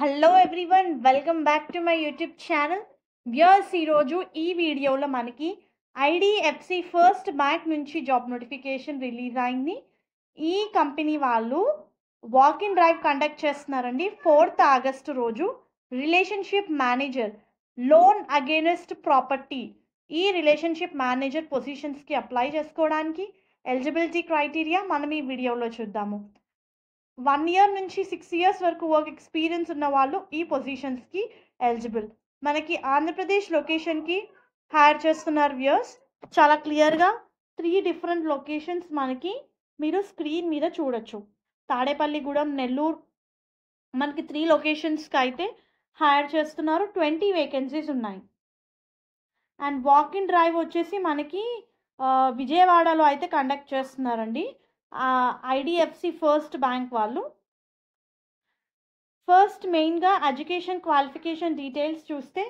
Hello everyone, welcome back to my YouTube channel. Viewers, ఈరోజు ఈ వీడియోలో మనకి ఐడిఎఫ్సి ఫస్ట్ బ్యాంక్ నుంచి జాబ్ నోటిఫికేషన్ రిలీజ్ అయింది. ఈ కంపెనీ వాళ్ళు వాక్ ఇన్ డ్రైవ్ కండక్ట్ చేస్తున్నారండి. 4th ఆగస్టు రోజు relationship manager, loan against property, ఈ రిలేషన్షిప్ మేనేజర్ పొజిషన్స్కి అప్లై చేసుకోవడానికి ఎలిజిబిలిటీ క్రైటీరియా మనం ఈ వీడియోలో చూద్దాము. 1 year నుంచి 6 years వరకు వర్క్ ఎక్స్పీరియన్స్ ఉన్న వాళ్ళు ఈ పొజిషన్స్కి ఎలిజిబుల్. మనకి ఆంధ్రప్రదేశ్ లొకేషన్కి హైర్ చేస్తున్నారు వ్యూయర్స్. చాలా క్లియర్గా 3 డిఫరెంట్ లొకేషన్స్ మనకి మీరు స్క్రీన్ మీద చూడొచ్చు. తాడేపల్లిగూడెం, నెల్లూరు, మనకి 3 లొకేషన్స్కి అయితే హైర్ చేస్తున్నారు. 20 వేకెన్సీస్ ఉన్నాయి. అండ్ వాక్ ఇన్ డ్రైవ్ వచ్చేసి మనకి విజయవాడలో అయితే కండక్ట్ చేస్తున్నారండి. ఐడిఎఫ్సి ఫస్ట్ బ్యాంక్ వాళ్ళు. ఫస్ట్ మెయిన్గా ఎడ్యుకేషన్ క్వాలిఫికేషన్ డీటెయిల్స్ చూస్తే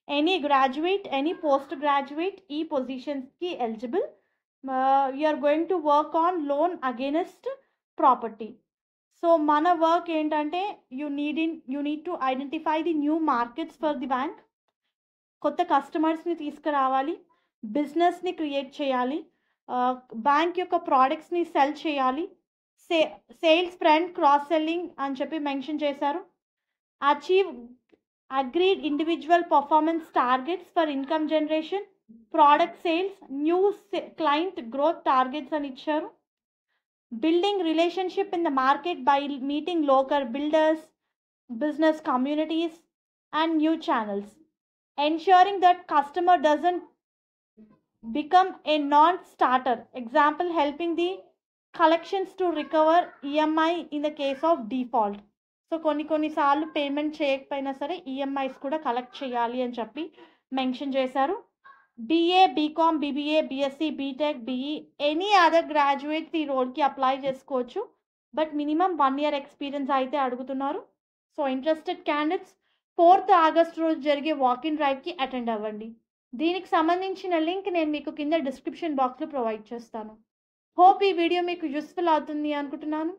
any graduate, any post graduate ఈ పొజిషన్స్కి eligible. You're going to work on loan against property. So మన వర్క్ ఏంటంటే you need to identify the new markets for the bank. కొత్త కస్టమర్స్ని తీసుకురావాలి, బిజినెస్ని క్రియేట్ చేయాలి, బ్యాంక్ యొక్క ప్రోడక్ట్స్ని సెల్ చేయాలి, సేల్స్ ఫ్రంట్ క్రాస్ సెల్లింగ్ అని చెప్పి మెన్షన్ చేశారు. Achieve agreed individual performance targets for income generation, product sales, new client growth targets అని ఇచ్చారు. Building relationship in the market by meeting local builders, business communities and new channels. Ensuring that customer doesn't become a non-starter. Example, helping the collections to recover EMI in the case of default. So కొన్నిసార్లు payment చేయకపోయినా సరే EMIs కూడా collect చేయాలి అని చెప్పి mention చేశారు. BA, BCom, BBA, BSc, BTech, BE, any other graduates ఈ రోల్కి అప్లై చేసుకోవచ్చు. బట్ మినిమం 1 year ఎక్స్పీరియన్స్ అయితే అడుగుతున్నారు. So interested candidates 4th August రోజు జరిగే వాకిన్ డ్రైవ్కి అటెండ్ అవ్వండి. దీనికి సంబంధించిన లింక్ నేను మీకు కింద డిస్క్రిప్షన్ బాక్స్లో ప్రొవైడ్ చేస్తాను. హోప్ ఈ వీడియో మీకు యూస్ఫుల్ అవుతుంది అనుకుంటున్నాను.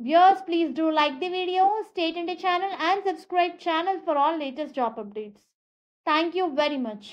Viewers, please do like the video, stay in the channel and subscribe channel for all latest job updates. Thank you very much.